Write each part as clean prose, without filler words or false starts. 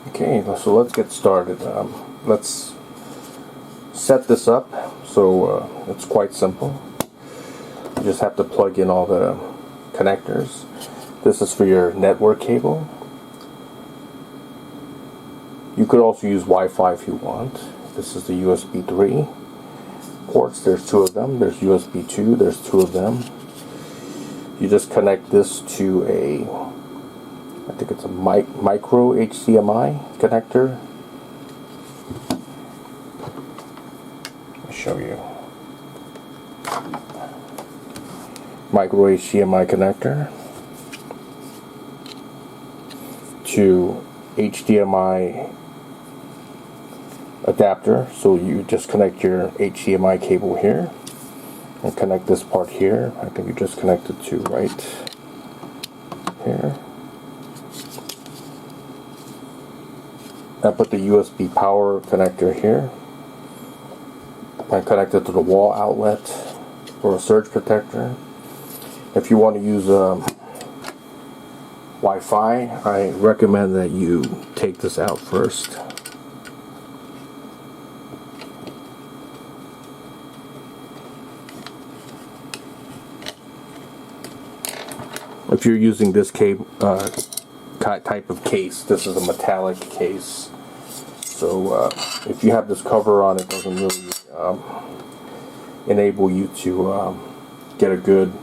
Okay, so let's get started. Let's set this up. So it's quite simple. You just have to plug in all the connectors. This is for your network cable. You could also use Wi-Fi if you want. This is the USB 3 ports. There's two of them. There's USB 2. There's two of them. You just connect this to I think it's a micro HDMI connector. Let me show you. Micro HDMI connector to HDMI adapter. So you just connect your HDMI cable here and connect this part here. I think you just connect it to right here. I put the USB power connector here. I connect it to the wall outlet for a surge protector. If you want to use Wi-Fi, I recommend that you take this out first. If you're using this cable type of case, this is a metallic case. So if you have this cover on, it doesn't really enable you to get a good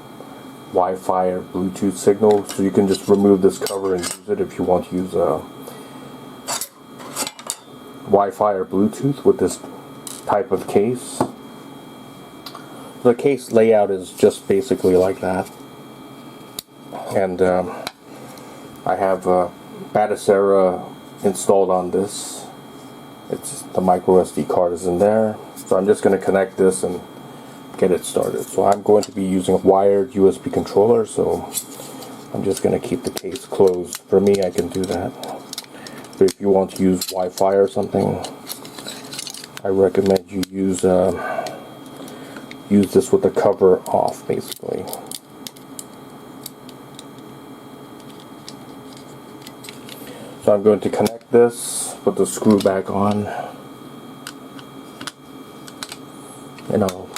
Wi-Fi or Bluetooth signal. So you can just remove this cover and use it if you want to use Wi-Fi or Bluetooth with this type of case. The case layout is just basically like that. And I have Batocera installed on this. It's the micro SD card is in there. So I'm just going to connect this and get it started. So I'm going to be using a wired USB controller, so I'm just going to keep the case closed. For me, I can do that. But if you want to use Wi-Fi or something, I recommend you use this with the cover off, basically. So I'm going to connect this, put the screw back on, and I'll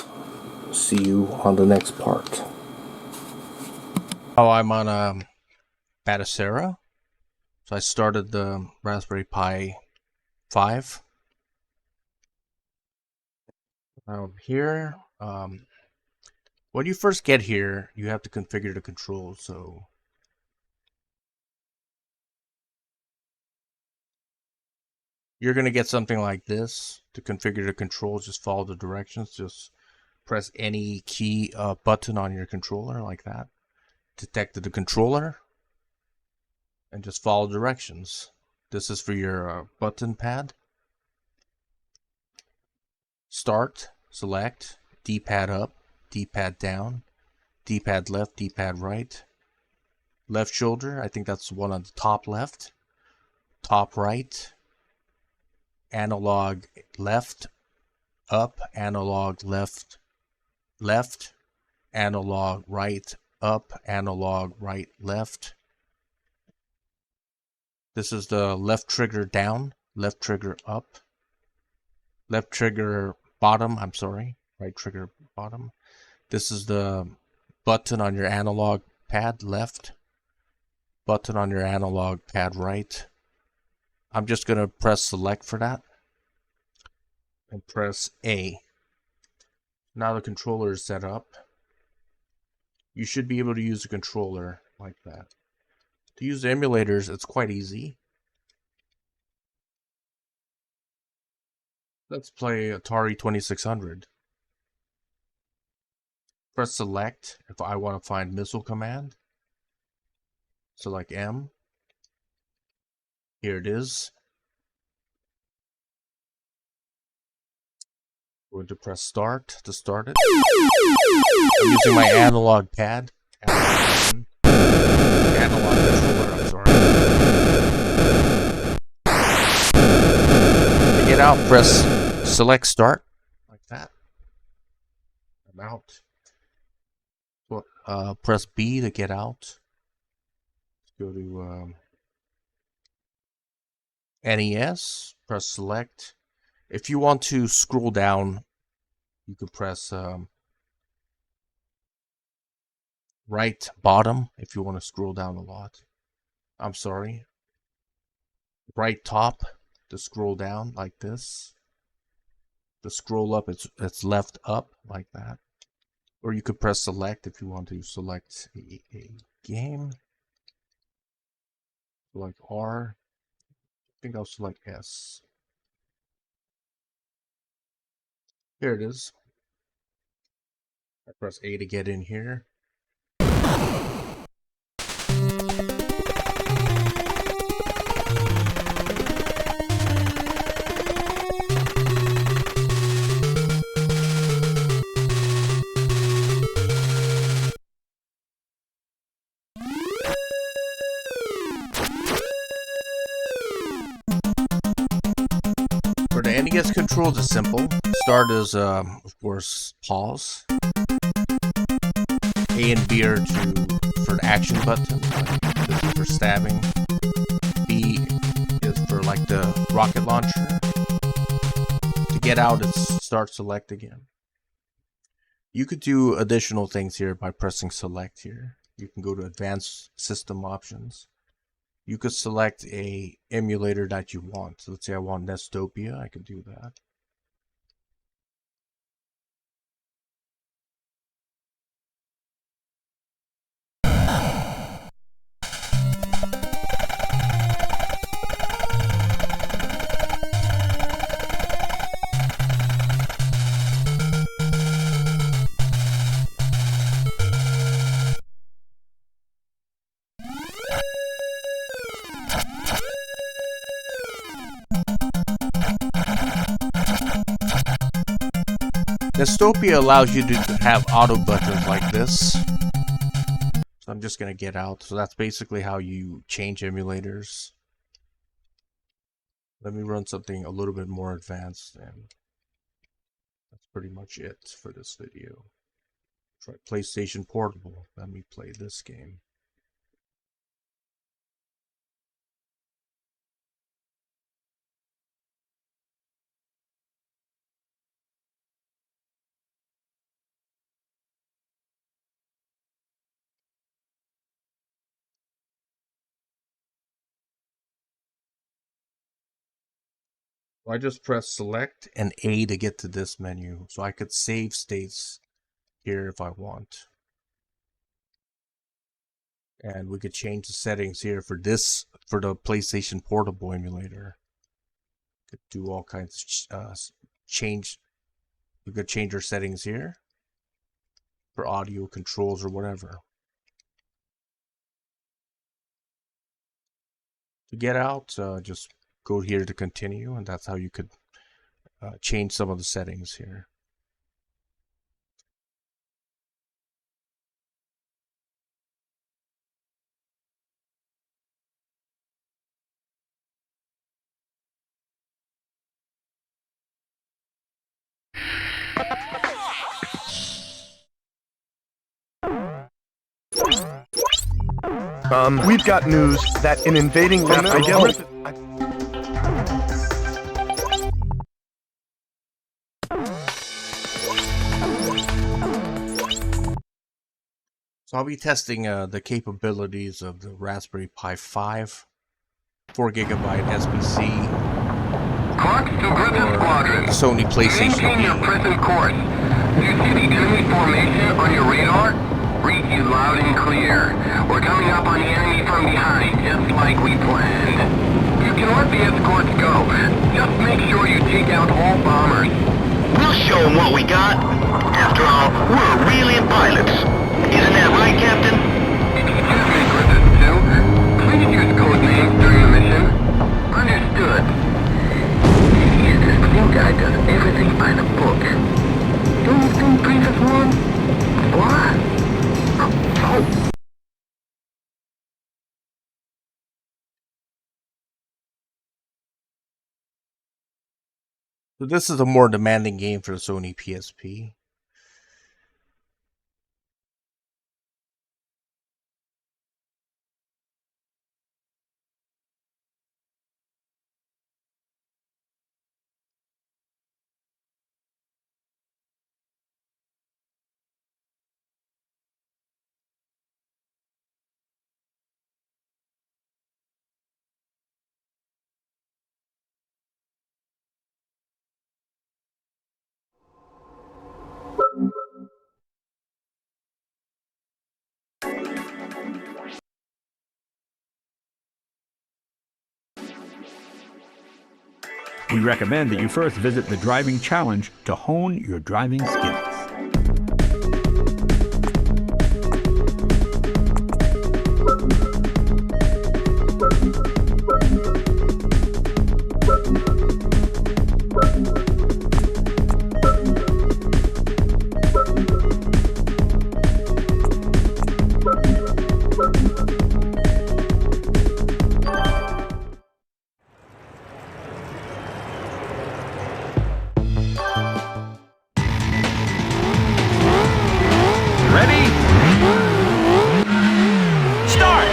see you on the next part. Oh, I'm on Batocera. So I started the Raspberry Pi 5. Here, when you first get here, you have to configure the controls. So you're going to get something like this. To configure the controls, just follow the directions. Just press any key button on your controller like that. Detect the controller and just follow directions. This is for your button pad. Start, select, D-pad up, D-pad down, D-pad left, D-pad right. Left shoulder, I think that's the one on the top left. Top right. Analog left, up, analog left, left, analog right, up, analog right, left. This is the left trigger down, left trigger up, left trigger bottom, right trigger bottom. This is the button on your analog pad left, button on your analog pad right. I'm just going to press select for that and press A. Now the controller is set up. You should be able to use the controller like that. To use the emulators, it's quite easy. Let's play Atari 2600. Press select if I want to find missile command. Select M. Here it is. I'm going to press start to start it. I'm using my analog pad. Analog controller, I'm sorry. To get out, press select start. Like that. I'm out. Press B to get out. Let's go to NES, press select. If you want to scroll down, you can press right bottom if you want to scroll down a lot. I'm sorry. Right top to scroll down like this. To scroll up, it's left up like that. Or you could press select if you want to select a game. Select R. I think I'll select S. Here it is. I press A to get in here. For the NES controls, it's simple. Start is, of course, pause. A and B are for the action button. This is for stabbing. B is for like the rocket launcher. To get out, it's start select again. You could do additional things here by pressing select here. You can go to advanced system options. You could select a emulator that you want. So let's say I want Nestopia, I can do that. Nestopia allows you to have auto buttons like this. So I'm just going to get out. So that's basically how you change emulators. Let me run something a little bit more advanced, and that's pretty much it for this video. Try PlayStation Portable. Let me play this game. I just press select and A to get to this menu, so I could save states here if I want. And we could change the settings here for this, for the PlayStation Portable emulator. Could do all kinds of change. We could change our settings here for audio controls or whatever. To get out, just go here to continue, and that's how you could change some of the settings here. We've got news that an invading So I'll be testing the capabilities of the Raspberry Pi 5, 4GB SBC, or Sony PlayStation. Maintain your present course. Do you see the enemy formation on your radar? Read you loud and clear. We're coming up on the enemy from behind, just like we planned. You can let the escorts go. Just make sure you take out all bombers. We'll show them what we got. After all, we're really pilots. Isn't that right, Captain? Excuse me, Griffith 2. Please use code names during the mission. Understood. This new guy does everything by the book. Don't you think Princess 1? What? Oh. So this is a more demanding game for the Sony PSP. We recommend that you first visit the driving challenge to hone your driving skills. Ready? Start!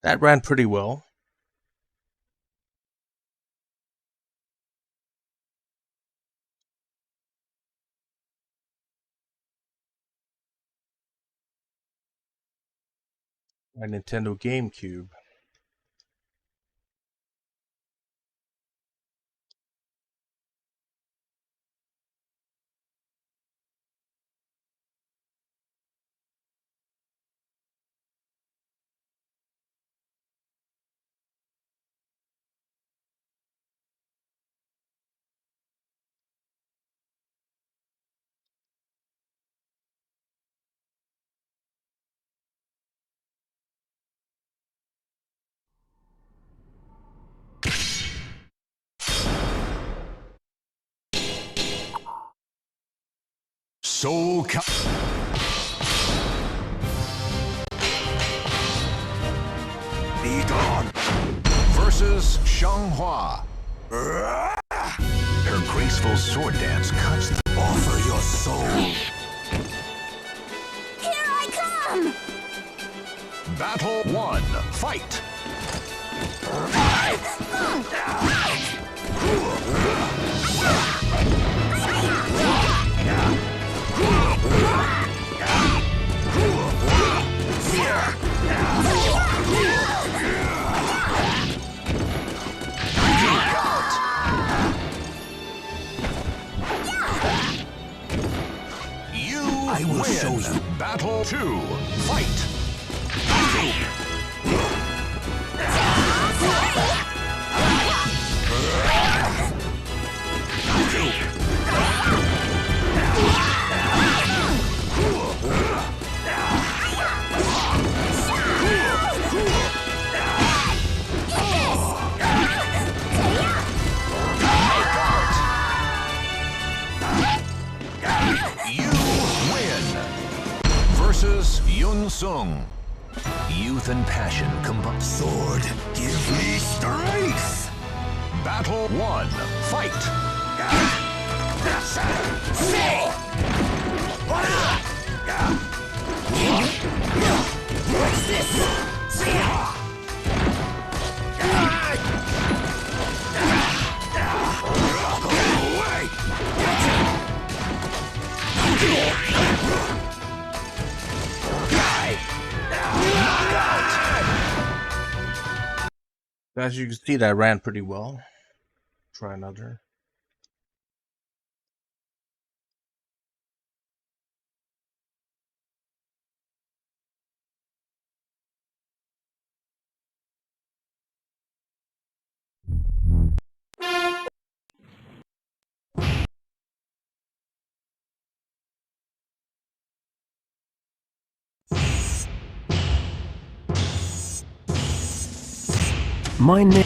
That ran pretty well. My Nintendo GameCube. Soul Cal- Be gone! Versus Xianghua. Her graceful sword dance cuts the... Offer your soul. Here I come! Battle 1. Fight! I will show you. Battle 2. Fight! You win! Versus Yun Sung. Youth and passion combine. Sword, give me strength! Battle 1. Fight! What's this? As you can see, that ran pretty well. Try another. My name.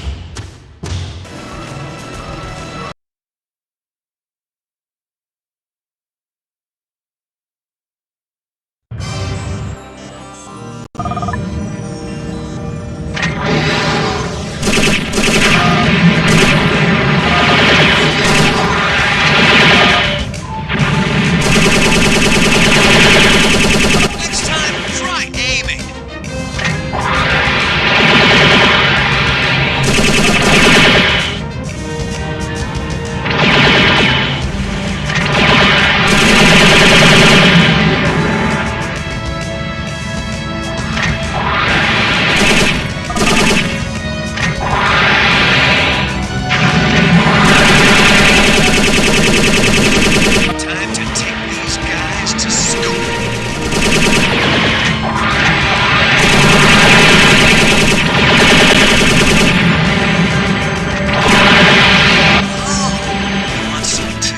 Next time, try aiming. Time to take these guys to school. Oh, want some too?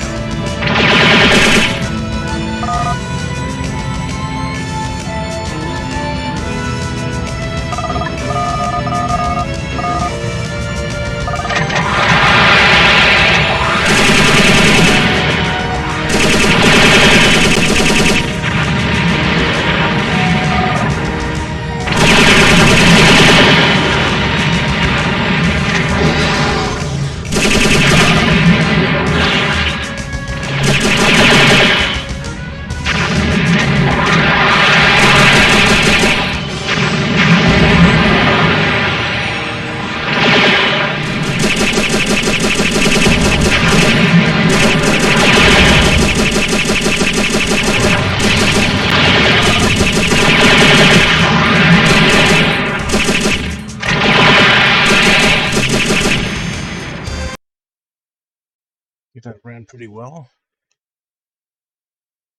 That ran pretty well.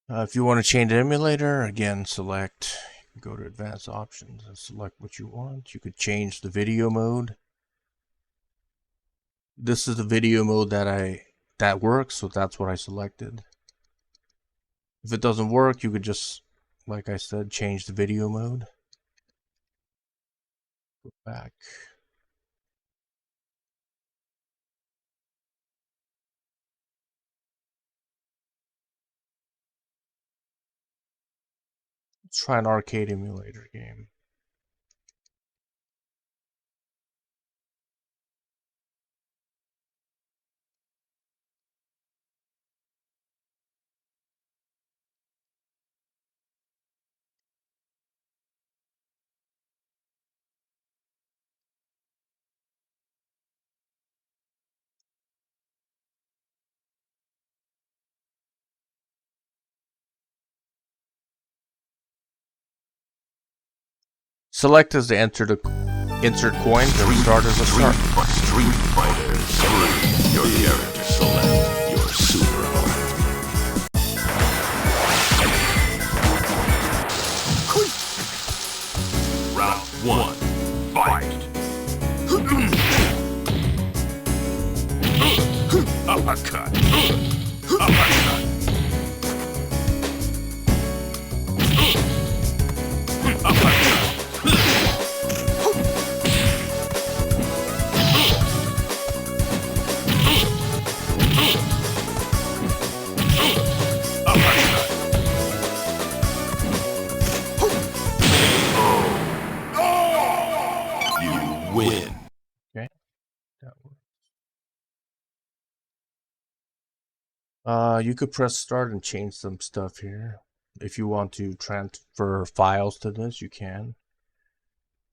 If you want to change the emulator, again, select, go to advanced options and select what you want. You could change the video mode. This is the video mode that works, so that's what I selected. If it doesn't work, you could just, like I said, change the video mode. Go back. Let's try an arcade emulator game. Select as to enter the insert coins and start as a start. Street Fighter 3. Your character select your super Round 1. Fight. Uppercut. Uppercut. Uppercut. Win. Okay, that works. You could press start and change some stuff here. If you want to transfer files to this, you can.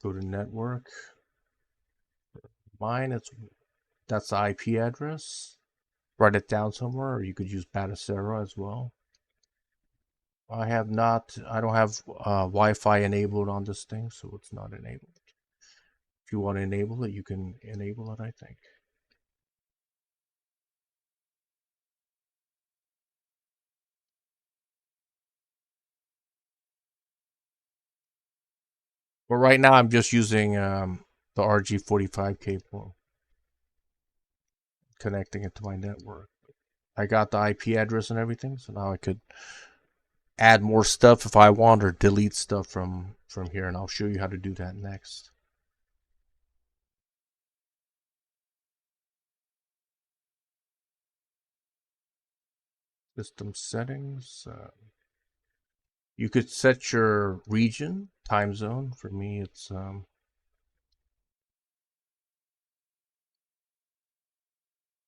Go to network. Mine, that's the IP address. Write it down somewhere, or you could use Batocera as well. I don't have Wi-Fi enabled on this thing, so it's not enabled. If you want to enable it, you can enable it, I think. But right now, I'm just using the RG45 cable, connecting it to my network. I got the IP address and everything, so now I could add more stuff if I want, or delete stuff from here, and I'll show you how to do that next. System settings. You could set your region, time zone. For me, it's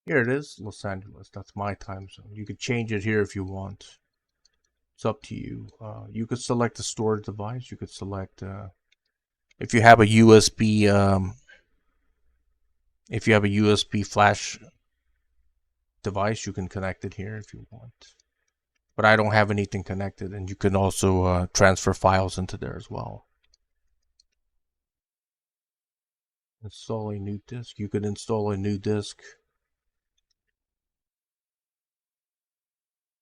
here it is, Los Angeles. That's my time zone. You could change it here if you want. It's up to you. You could select a storage device. You could select if you have a USB flash device, you can connect it here if you want. But I don't have anything connected, and you can also transfer files into there as well. Install a new disk. You could install a new disk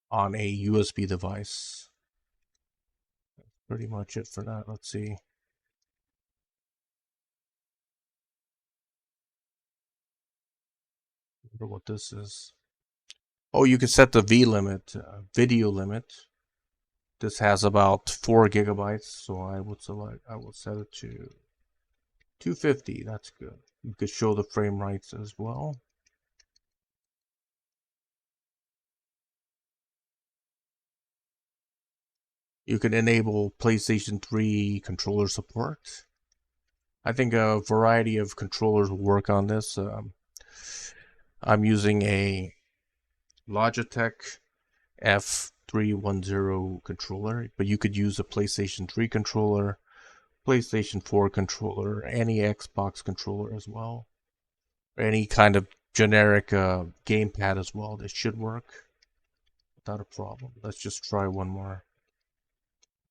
on a USB device. That's pretty much it for that. Let's see. I wonder what this is. Oh, you can set the video limit. This has about 4 gigabytes, so I will set it to 250. That's good. You could show the frame rates as well. You can enable PlayStation 3 controller support. I think a variety of controllers will work on this. I'm using a Logitech F310 controller, but you could use a PlayStation 3 controller, PlayStation 4 controller, any Xbox controller as well. Any kind of generic gamepad as well. This should work without a problem. Let's just try one more.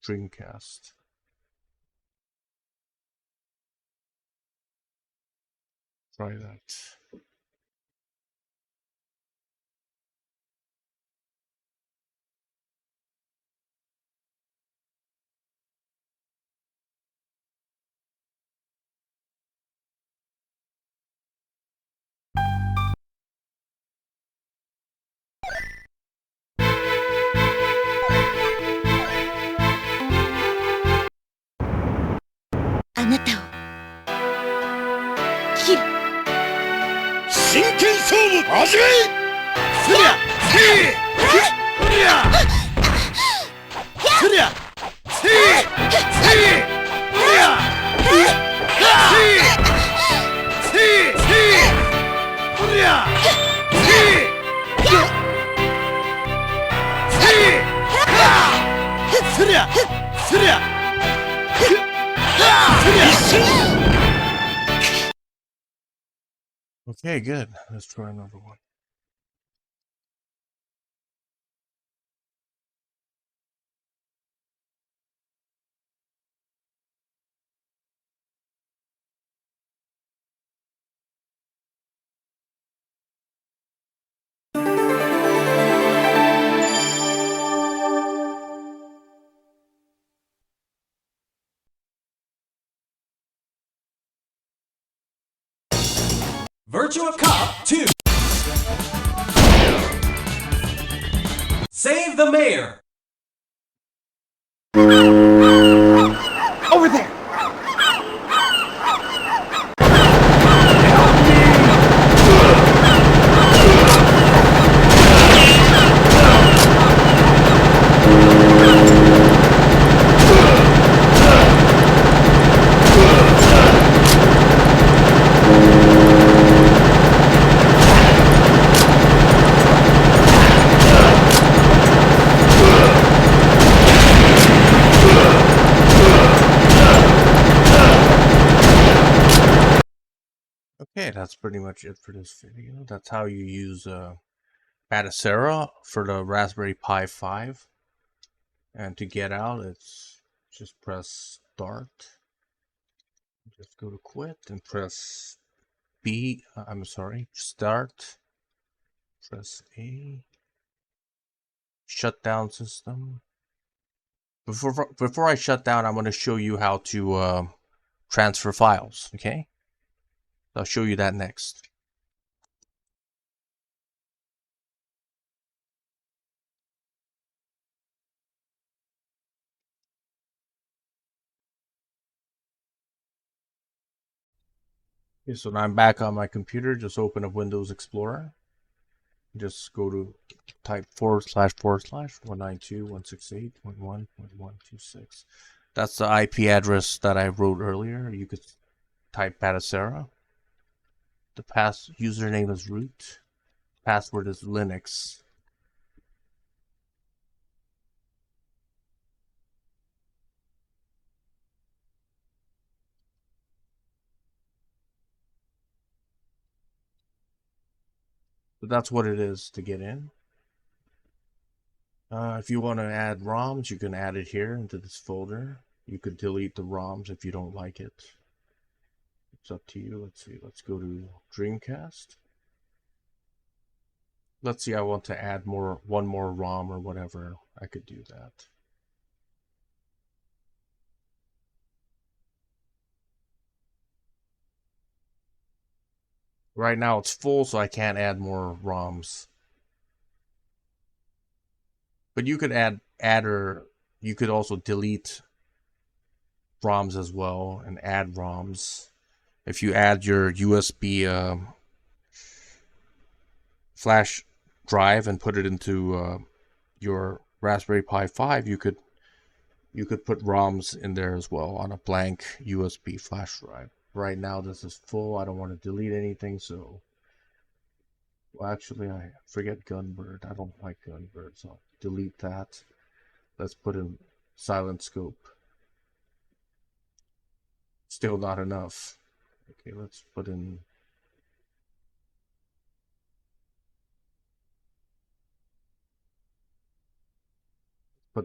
Dreamcast. Try that. Okay, good. Let's try another one. Virtua Cop 2. Save the mayor. Over there! Okay, that's pretty much it for this video. That's how you use Batocera for the Raspberry Pi 5. And to get out, it's just press start. Just go to quit and press B. I'm sorry, start. Press A. Shut down system. Before I shut down, I'm going to show you how to transfer files. Okay, I'll show you that next. Okay, so now I'm back on my computer. Just open up Windows Explorer. Just go to type / 192.168.1.126. That's the IP address that I wrote earlier. You could type Batocera. The username is root. Password is Linux. But that's what it is to get in. If you want to add ROMs, you can add it here into this folder. You could delete the ROMs if you don't like it. It's up to you. Let's see. Let's go to Dreamcast. Let's see. I want to add one more ROM or whatever. I could do that. Right now it's full, so I can't add more ROMs. But you could you could also delete ROMs as well and add ROMs. If you add your USB flash drive and put it into your Raspberry Pi 5, you could put ROMs in there as well on a blank USB flash drive. Right now this is full. I don't want to delete anything, so well, actually I forget Gunbird. I don't like Gunbird, so I'll delete that. Let's put in Silent Scope. Still not enough. Okay, let's put in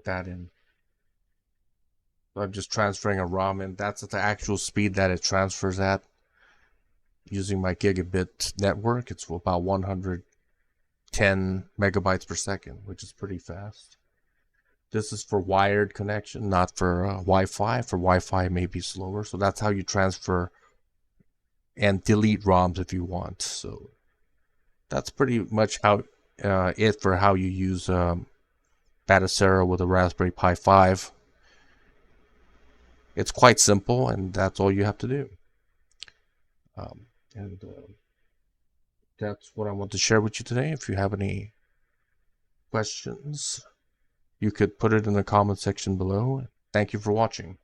that in. So I'm just transferring a ROM in. That's at the actual speed that it transfers at. Using my gigabit network, it's about 110 megabytes per second, which is pretty fast. This is for wired connection, not for Wi-Fi. For Wi-Fi, it may be slower. So that's how you transfer and delete ROMs if you want. So that's pretty much how it for how you use Batocera with a Raspberry Pi 5. It's quite simple, and that's all you have to do. That's what I want to share with you today. If you have any questions, you could put it in the comment section below. Thank you for watching.